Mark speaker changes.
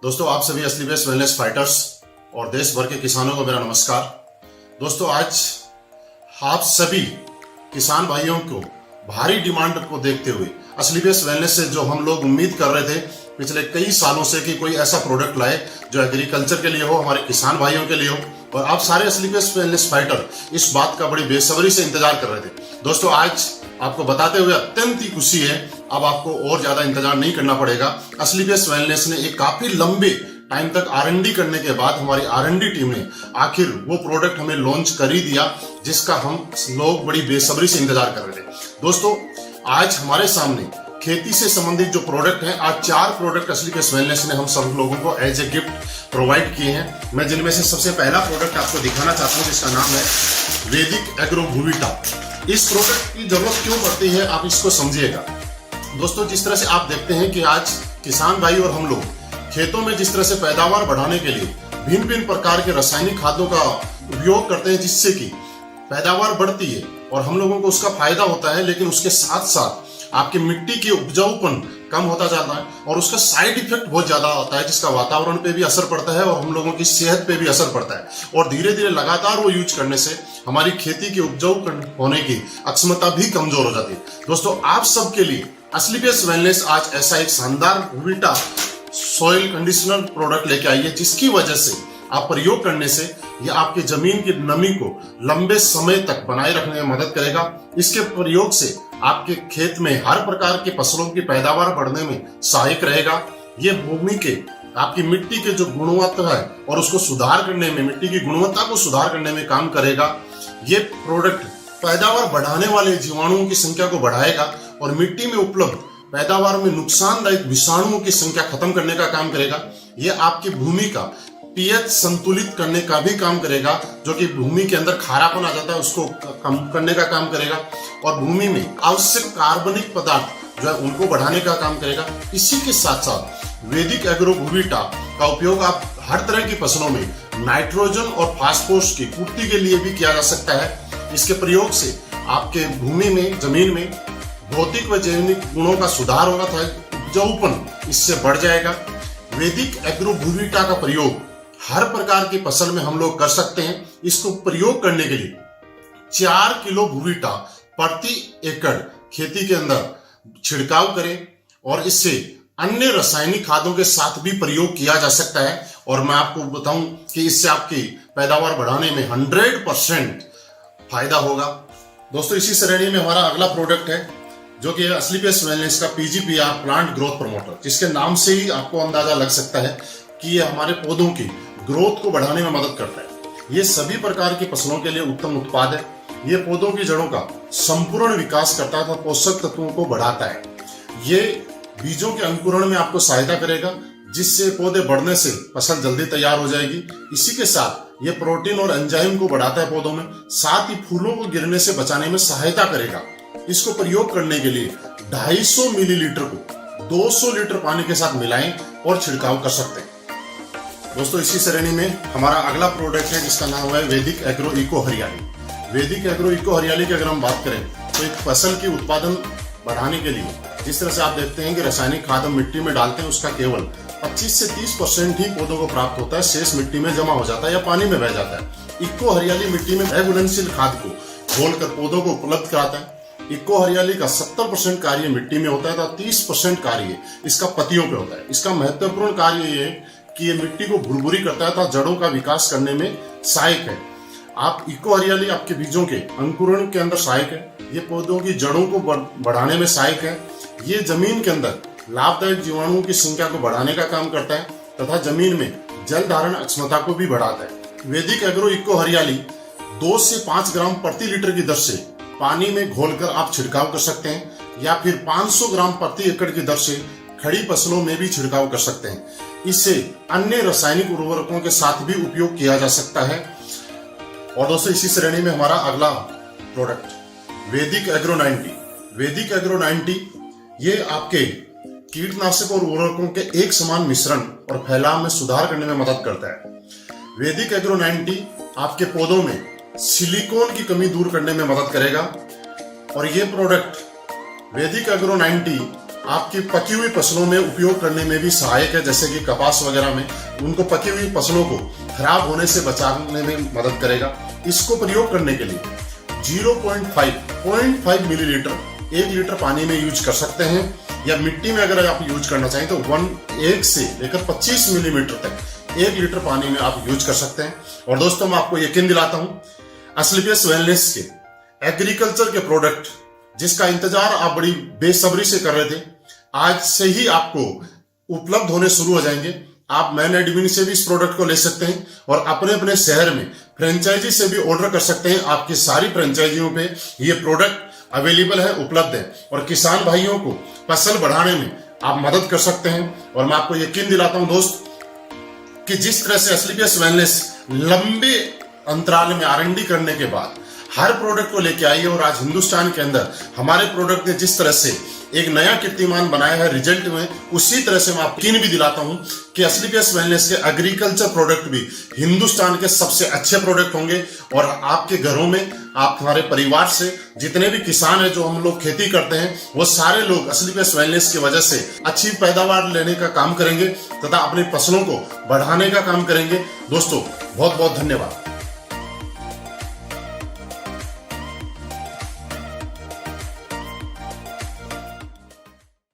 Speaker 1: दोस्तों, आप सभी असली बेस्ट वेलनेस फाइटर्स और देश भर के किसानों को मेरा नमस्कार। दोस्तों, आज आप सभी किसान भाइयों को भारी डिमांड को देखते हुए असली बेस्ट वेलनेस से जो हम लोग उम्मीद कर रहे थे पिछले कई सालों से कि कोई ऐसा प्रोडक्ट लाए जो एग्रीकल्चर के लिए हो, हमारे किसान भाइयों के लिए हो, और आप सारे असली बेस्ट वेलनेस फाइटर इस बात का बड़ी बेसब्री से इंतजार कर रहे थे। दोस्तों, आज आपको बताते हुए अत्यंत ही खुशी है, अब आपको और ज्यादा इंतजार नहीं करना पड़ेगा। असली बेस्ट वेलनेस ने एक काफी लंबे टाइम तक R&D करने के बाद हमारी R&D टीम ने आखिर वो प्रोडक्ट हमें लॉन्च कर ही दिया जिसका हम लोग बड़ी बेसब्री से इंतजार कर रहे थे। दोस्तों, आज हमारे सामने खेती से संबंधित जो प्रोडक्ट हैं, आज 4 प्रोडक्ट असली बेस्ट वेलनेस ने हम सब लोगों को एज ए गिफ्ट प्रोवाइड किए हैं। मैं जिनमें से सबसे पहला प्रोडक्ट आपको दिखाना चाहता हूं जिसका नाम है वैदिक एग्रो भूविटा। इस प्रोडक्ट की जरूरत क्यों पड़ती है, आप इसको समझिएगा। दोस्तों, जिस तरह से आप देखते हैं कि आज किसान भाई और हम लोग खेतों में जिस तरह से पैदावार बढ़ाने के लिए भिन्न भिन्न प्रकार के रासायनिक खादों का उपयोग करते हैं जिससे कि पैदावार बढ़ती है और हम लोगों को उसका फायदा होता है, लेकिन उसके साथ साथ आपकी मिट्टी की उपजाऊपन कम होता जाता है और उसका साइड इफेक्ट बहुत ज्यादा होता है जिसका वातावरण पे भी असर पड़ता है और हम लोगों की सेहत पे भी असर पड़ता है। और धीरे धीरे लगातार वो यूज करने से हमारी खेती की उपजाऊ होने की अक्षमता भी कमजोर हो जाती है। दोस्तों, आप सबके लिए असली बेस्ट वेलनेस आज ऐसा एक शानदार भूविटा सॉइल कंडीशनर प्रोडक्ट लेके आई है जिसकी वजह से आप प्रयोग करने से यह आपके जमीन की नमी को लंबे समय तक बनाए रखने में मदद करेगा। इसके प्रयोग से आपके खेत में हर प्रकार के फसलों की पैदावार बढ़ने में सहायक रहेगा। ये भूमि के आपकी मिट्टी के जो गुणवत्ता है और उसको सुधार करने में, मिट्टी की गुणवत्ता को सुधार करने में काम करेगा। ये प्रोडक्ट पैदावार बढ़ाने वाले जीवाणुओं की संख्या को बढ़ाएगा और मिट्टी में उपलब्ध पैदावार में नुकसानदायक विषाणुओं की संख्या खत्म करने का काम करेगा। यह आपकी भूमि का पीएच संतुलित करने का भी काम करेगा, जो कि भूमि के अंदर खारापन आ जाता है उसको कम करने का काम करेगा और भूमि में आवश्यक कार्बनिक पदार्थ जो है उनको बढ़ाने का काम करेगा। इसी के साथ साथ वैदिक एग्रो भूविटा का उपयोग आप हर तरह की फसलों में नाइट्रोजन और फास्फोरस की पूर्ति के लिए भी किया जा सकता है। इसके प्रयोग से आपके भूमि में, जमीन में भौतिक व जैविक गुणों का सुधार होगा था, उपजाऊपन इससे बढ़ जाएगा। वैदिक एग्रो भूविटा का प्रयोग हर प्रकार की फसल में हम लोग कर सकते हैं। इसको प्रयोग करने के लिए 4 किलो भूविटा प्रति एकड़ खेती के अंदर छिड़काव करें और इससे अन्य रासायनिक खादों के साथ भी प्रयोग किया जा सकता है। और मैं आपको बताऊं कि इससे आपकी पैदावार बढ़ाने में 100% फायदा होगा। दोस्तों, इसी श्रेणी में हमारा अगला प्रोडक्ट है जो कि असली बेस्ट वेलनेस का PGPR प्लांट ग्रोथ प्रमोटर, जिसके नाम से ही आपको अंदाजा लग सकता है कि ये हमारे पौधों की ग्रोथ को बढ़ाने में मदद करता है। ये सभी प्रकार की फसलों के लिए उत्तम उत्पाद है। ये पौधों की जड़ों का संपूर्ण विकास करता है, पोषक तत्वों को बढ़ाता है। ये बीजों के अंकुरण में आपको सहायता करेगा जिससे पौधे बढ़ने से फसल जल्दी तैयार हो जाएगी। इसी के साथ ये प्रोटीन और एंजाइम को बढ़ाता है पौधों में, साथ ही फूलों को गिरने से बचाने में सहायता करेगा। इसको प्रयोग करने के लिए 250 मिलीलीटर को 200 लीटर पानी के साथ मिलाएं और छिड़काव कर सकते हैं। दोस्तों, इसी श्रेणी में हमारा अगला प्रोडक्ट है जिसका नाम है वैदिक एग्रो इको हरियाली। वैदिक एग्रो इको हरियाली की अगर हम बात करें तो एक फसल की उत्पादन बढ़ाने के लिए जिस तरह से आप देखते हैं कि रासायनिक खाद हम मिट्टी में डालते हैं, उसका केवल 25 से 30% ही पौधों को प्राप्त होता है, शेष मिट्टी में जमा हो जाता है या पानी में बह जाता है। इको हरियाली मिट्टी में घुलनशील खाद को घोलकर पौधों को उपलब्ध कराता है। इको हरियाली का 70% कार्य मिट्टी में होता है तो 30% कार्य इसका पत्तियों पे होता है। इसका महत्वपूर्ण कार्य ये है कि ये मिट्टी को भुरभुरी करता है तथा जड़ों का विकास करने में सहायक है। आप इको हरियाली आपके बीजों के अंकुरण के अंदर सहायक है। ये पौधों की जड़ों को बढ़ाने में सहायक है। ये जमीन के अंदर लाभदायक जीवाणुओं की संख्या को बढ़ाने का काम करता है तथा जमीन में जल धारण क्षमता को भी बढ़ाता है। वैदिक एग्रो इको हरियाली 2 से 5 ग्राम प्रति लीटर की दर से पानी में घोलकर आप छिड़काव कर सकते हैं या फिर 500 ग्राम प्रति एकड़ की दर से खड़ी फसलों में भी छिड़काव कर सकते हैं। इससे अन्य रासायनिक उर्वरकों के साथ भी उपयोग किया जा सकता है। और दोस्तों, इसी श्रेणी में हमारा अगला प्रोडक्ट वैदिक एग्रो 90। वैदिक एग्रो 90 ये आपके कीटनाशक और उर्वरकों के एक समान मिश्रण और फैलाव में सुधार करने में मदद करता है। वैदिक एग्रो 90 आपके पौधों में सिलिकॉन की कमी दूर करने में मदद करेगा और ये प्रोडक्ट वैदिक एग्रो 90 आपकी पकी हुई फसलों में उपयोग करने में भी सहायक है, जैसे कि कपास वगैरह में उनको पकी हुई फसलों को खराब होने से बचाने में मदद करेगा। इसको प्रयोग करने के लिए 0.5 मिलीलीटर 1 लीटर पानी में यूज कर सकते हैं, या मिट्टी में अगर आप यूज करना चाहें तो 1 से लेकर 25 मिलीमीटर तक 1 लीटर पानी में आप यूज कर सकते हैं। और दोस्तों मैं आपको यकीन दिलाता हूं, असलीपियस वेलनेस के एग्रीकल्चर के प्रोडक्ट जिसका इंतजार आप बड़ी बेसब्री से कर रहे थे, आज से ही आपको उपलब्ध होने शुरू हो जाएंगे। आप मैन एडमिन से भी इस प्रोडक्ट को ले सकते हैं और अपने अपने शहर में फ्रेंचाइजी से भी ऑर्डर कर सकते हैं। आपकी सारी फ्रेंचाइजियों पे ये प्रोडक्ट अवेलेबल है, उपलब्ध है, और किसान भाइयों को फसल बढ़ाने में आप मदद कर सकते हैं। और मैं आपको यकीन दिलाता हूं दोस्त कि जिस तरह से असलीपियस वेलनेस लंबे अंतराल में R&D करने के बाद हर प्रोडक्ट को लेके आई है, और आज हिंदुस्तान के अंदर हमारे प्रोडक्ट ने जिस तरह से एक नया कीर्तिमान बनाया है रिजल्ट में, उसी तरह से मैं आपको यकीन भी दिलाता हूं कि असलीपियस वेलनेस के एग्रीकल्चर प्रोडक्ट भी हिंदुस्तान के सबसे अच्छे प्रोडक्ट होंगे। और आपके घरों में, आप हमारे परिवार से जितने भी किसान हैं जो हम लोग खेती करते हैं, वो सारे लोग असलीपियस वेलनेस की वजह से अच्छी पैदावार लेने का काम करेंगे तथा अपनी फसलों को बढ़ाने का काम करेंगे। दोस्तों बहुत बहुत धन्यवाद।